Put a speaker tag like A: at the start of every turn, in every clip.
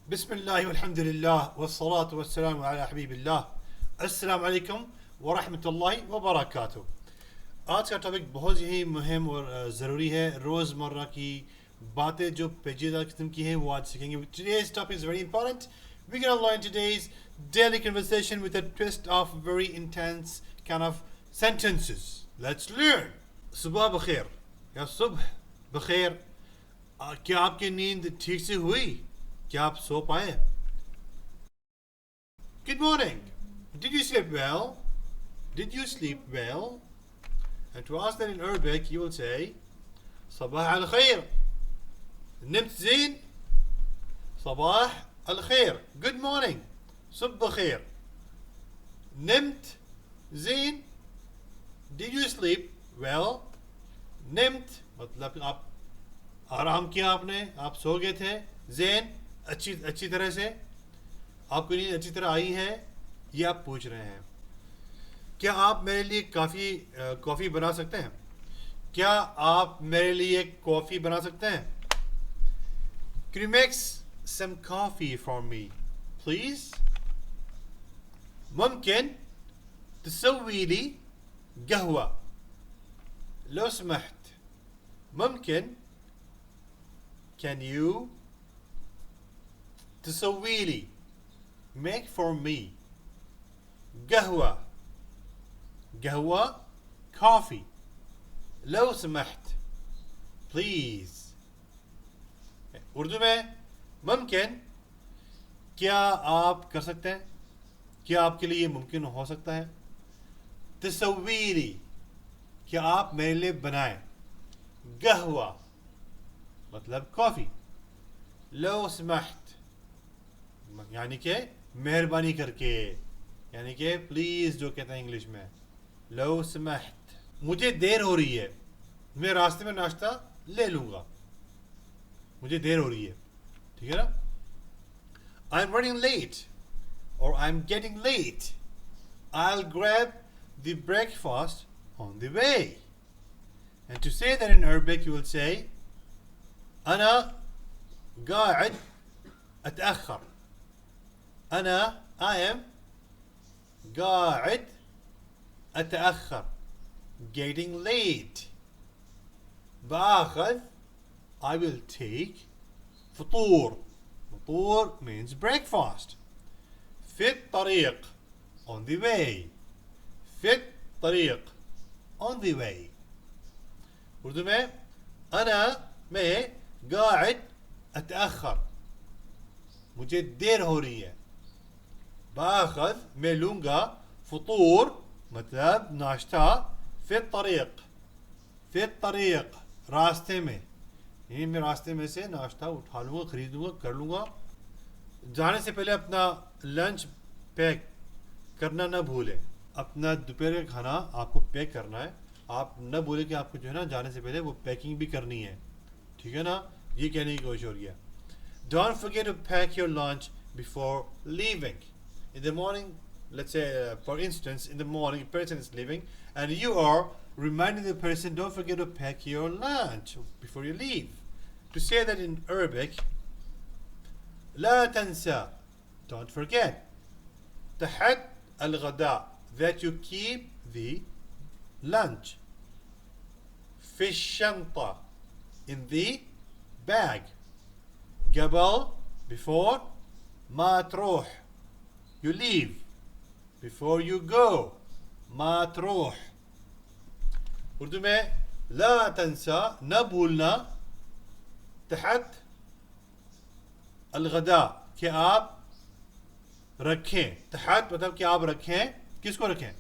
A: बिस्मिल्लाह वल्हम्दुलिल्लाह वस्सलातु वस्सलामु अला हबीबिल्लाह। अस्सलाम वालेकुम व रहमतुल्लाहि व बरकातुहू। आज का टॉपिक बहुत ही मुहिम और ज़रूरी है। रोज़मर्रा की बातें जो पेचीदा किस्म की हैं वो आज सीखेंगे। Today's topic is very important. We're gonna learn today's daily conversation with a twist of very intense kind of sentences. Let's learn. सुबह बखैर या सुबह बखैर। क्या आपकी नींद ठीक से हुई? क्या आप सो पाए? Good morning. Did you sleep well? Did you sleep well? And to ask that in Arabic, you will say صباح الخير. نمت زين؟ صباح الخير. Good morning. صبح الخير. نمت Zain? Did you sleep well? نمت मतलब आप आराम किया, आपने, आप सो गए थे. ज़ेन अच्छी तरह से, आपको नींद अच्छी तरह आई है, ये आप पूछ रहे हैं. क्या आप मेरे लिए कॉफ़ी बना सकते हैं? क्या आप मेरे लिए कॉफ़ी बना सकते हैं? Can you make some coffee for me, please? ممكن تسوي لي قهوة لو سمحت. ممكن can you تسوي لي make for me قهوة coffee love سمحت please. Urdu में मुमकिन क्या आप कर सकते हैं, क्या आपके लिए मुमकिन हो सकता है. तसव्वी ली क्या आप मेरे लिए बनाएं. कहवा मतलब कॉफ़ी. लो समहत यानी कि मेहरबानी करके, यानी कि प्लीज़ जो कहते हैं इंग्लिश में. लो समहत मुझे देर हो रही है, मैं रास्ते में नाश्ता ले लूँगा. मुझे देर हो रही है, ठीक है ना. I'm running late or I'm getting late. I'll grab the breakfast on the way. And to say that in Arabic you will say أنا قاعد أتأخر. I am قاعد أتأخر, getting late. بآخذ I will take فطور. فطور means breakfast. في الطريق on the way. في الطريق on the way. Urdu में मैं قاعد أتأخر, मुझे देर हो रही है. बाखद मैं लूँगा फतूर मतलब नाश्ता. फिर तरीक़ रास्ते में, यानी मैं रास्ते में से नाश्ता उठा लूँगा, ख़रीदूँगा, कर लूँगा. जाने से पहले अपना लंच पैक करना न भूलें. अपना दोपहर का खाना आपको पैक करना है. आप न भूलें कि आपको जो है ना जाने से पहले वो पैकिंग भी करनी है, ठीक है ना. ये कहने की कोशिश हो रही है. Don't forget to pack your lunch before leaving. In the morning, let's say for instance, in the morning a person is leaving and you are reminding the person, don't forget to pack your lunch before you leave. To say that in Arabic, law تنسى, don't forget. تحت الغداء, that you keep the lunch. في الشنطة, in the bag. قبل before, ما تروح, you leave. Before you go, ما تروح. उर्दू में ला तंसा न भूलना. तहत अलगदा कि आप रखें. तहत मतलब कि आप रखें, किसको रखें?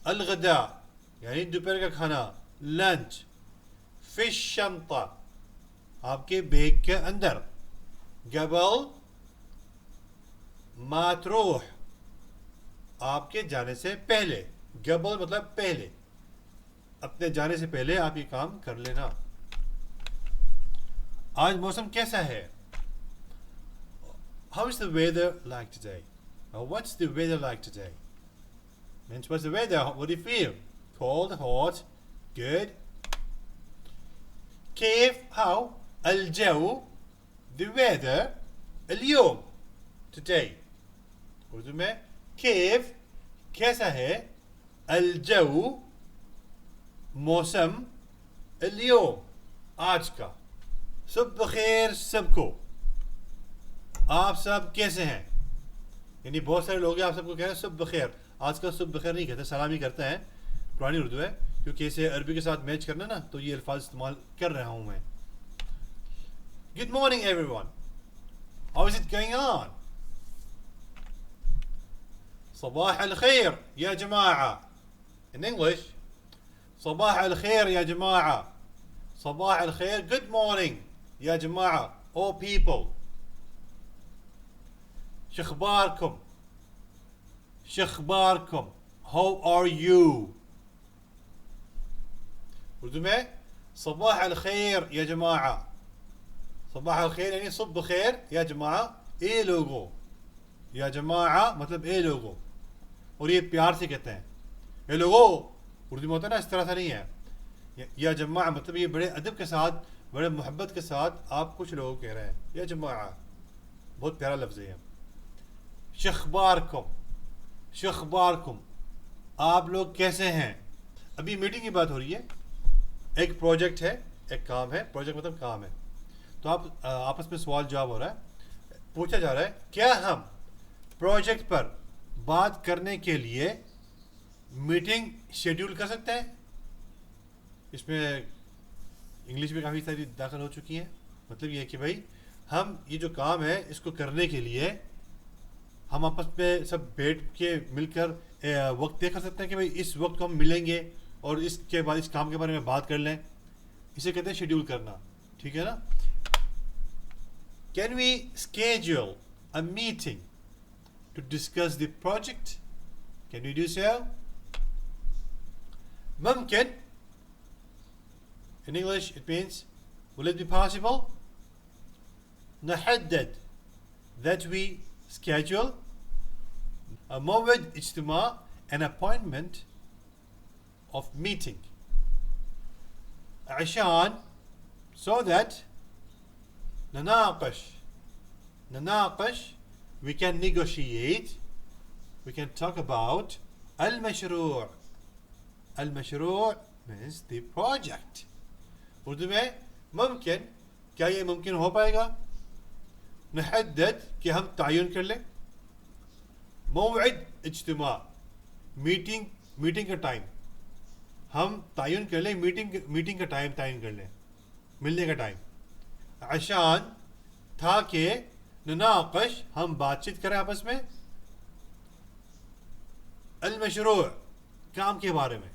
A: अलगदा यानी दोपहर का खाना, लंच. फिश शंता आपके बैग के अंदर. गबल मातरूह आपके जाने से पहले. गबल मतलब पहले, अपने जाने से पहले आप ये काम कर लेना. आज मौसम कैसा है? How is the weather like today? Or what's the weather like today? Means what's the weather? What do you feel? Cold, hot, good? كيف how الجو the weather اليوم today. उर्दू में केफ कैसा है, अलजऊ मौसम, अल्योम आज का। सुबह बखैर सबको, आप सब कैसे हैं। यानी बहुत सारे लोग हैं आप सबको कह रहे हैं सुबह बखैर। आजकल सुबह बखैर नहीं कहते, सलामी करते हैं, पुरानी उर्दू है, क्योंकि इसे अरबी के साथ मैच करना ना, तो ये अल्फाज इस्तेमाल कर रहा हूँ मैं। Good morning everyone, how is it going on. صباح الخير يا جماعة. In English, صباح الخير يا جماعة. صباح الخير, good morning يا جماعة, all people. شخباركم, شخباركم, how are you. Urdu में صباح الخير يا جماعة. صباح الخير यानी सुबह खैर, या जमाआ ए लोगों, या जमाआ मतलब ए लोगों, और ये प्यार से कहते हैं ए लोगों। उर्दू में होता है ना, इस तरह से नहीं है। या जमाआ मतलब ये बड़े अदब के साथ, बड़े मोहब्बत के साथ आप कुछ लोगों को कह रहे हैं, या जमाआ, बहुत प्यारा लफ्ज़ है। शख्बारकुम, शख्बारकुम, आप लोग कैसे हैं। अभी मीटिंग की बात हो रही है, एक प्रोजेक्ट है, एक काम है, प्रोजेक्ट मतलब काम है, तो आप आपस में सवाल जवाब हो रहा है। पूछा जा रहा है क्या हम प्रोजेक्ट पर बात करने के लिए मीटिंग शेड्यूल कर सकते हैं। इसमें इंग्लिश में काफ़ी सारी दाखिल हो चुकी हैं। मतलब ये है कि भाई हम ये जो काम है इसको करने के लिए हम आपस में सब बैठ के मिलकर वक्त तय कर सकते हैं कि भाई इस वक्त को हम मिलेंगे और इसके बाद इस काम के बारे में बात कर लें। इसे कहते हैं शेड्यूल करना, ठीक है ना। Can we schedule a meeting to discuss the project? Can we do so? ممكن. In English it means will it be possible? نحدد, that we schedule a موعد اجتماع, an appointment of meeting, عشان so that نناقش we can negotiate, we can talk about المشروع. المشروع means the project. Urdu में मुमकिन, क्या ये मुमकिन हो पाएगा। नहद्दद, कि हम तायुन कर लें। मौइद इज्तिमा, मीटिंग का टाइम हम तायुन कर लें, मीटिंग का टाइम तायुन कर लें, मिलने का टाइम। अशान, था कि ननाकश, हम बातचीत करें आपस में। अल मशरूअ, काम के बारे में।